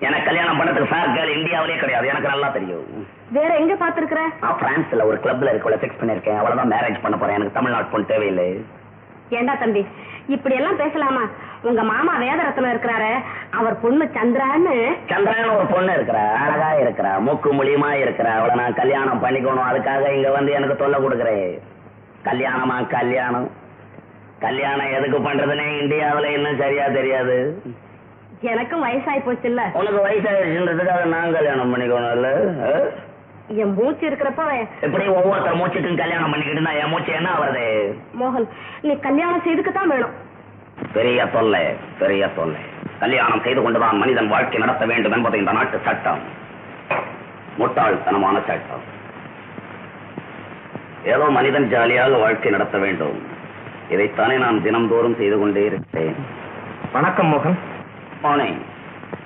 எனக்கு கல்யாணம் பண்ணதுக்கு ஃபேர் கேர்ள் இந்தியாவிலே கிடையாது, எனக்கு நல்லா தெரியும். வேற எங்க பாத்துருக்குற? நான் பிரான்ஸ்ல ஒரு கிளப்ல இருக்கவளை ஃபிக்ஸ் பண்ணிருக்கேன். அவளதான் மேரேஜ் பண்ண போறேன். எனக்கு தமிழ்நாடு பொண்ணு தேவையில்லை. ஏண்டா தம்பி இப்படி எல்லாம் பேசலாமா? உங்க மாமா வேதரத்னம் இருக்கிறாரு, அவர் பொண்ணு சந்திரான்னு ஒரு பொண்ணு இருக்கிறா, அழகா இருக்கிறா, மூக்கு மூலியமா இருக்கிறா. அவளை நான் கல்யாணம் பண்ணிக்கணும். அதுக்காக இங்க வந்து எனக்கு தொல்லை கொடுக்குறேன். கல்யாணமா கல்யாணம்? கல்யாணம் எதுக்கு பண்றதுன்னே இந்தியாவில இன்னும் சரியா தெரியாது. எனக்கும் வயசாகி போச்சு இல்ல? உனக்கு வயசாயிருச்சுன்றதுக்காக நான் கல்யாணம் பண்ணிக்கணும் இல்ல? என் மூச்சு இருக்கிறப்ப எப்படி ஒவ்வொருத்தர் மூச்சுக்கும் கல்யாணம் பண்ணிக்கிட்டு என் மூச்சு என்ன வருது? மோகன், நீ கல்யாணம் செய்துக்குத்தான் வேணும். பெரிய தொல்லை, பெரிய தொல்லை. கல்யாணம் செய்து கொண்டுதான் மனிதன் வாழ்க்கை நடத்த வேண்டும் என்பது இந்த நாட்டு சட்டம். முட்டாள்தனமான சட்டம். ஏதோ மனிதன் ஜாலியாக வாழ்க்கை நடத்த வேண்டும். இதைத்தானே நான் தினம்தோறும் செய்து கொண்டே இருக்கிறேன். வணக்கம் மோகன். மார்னிங்.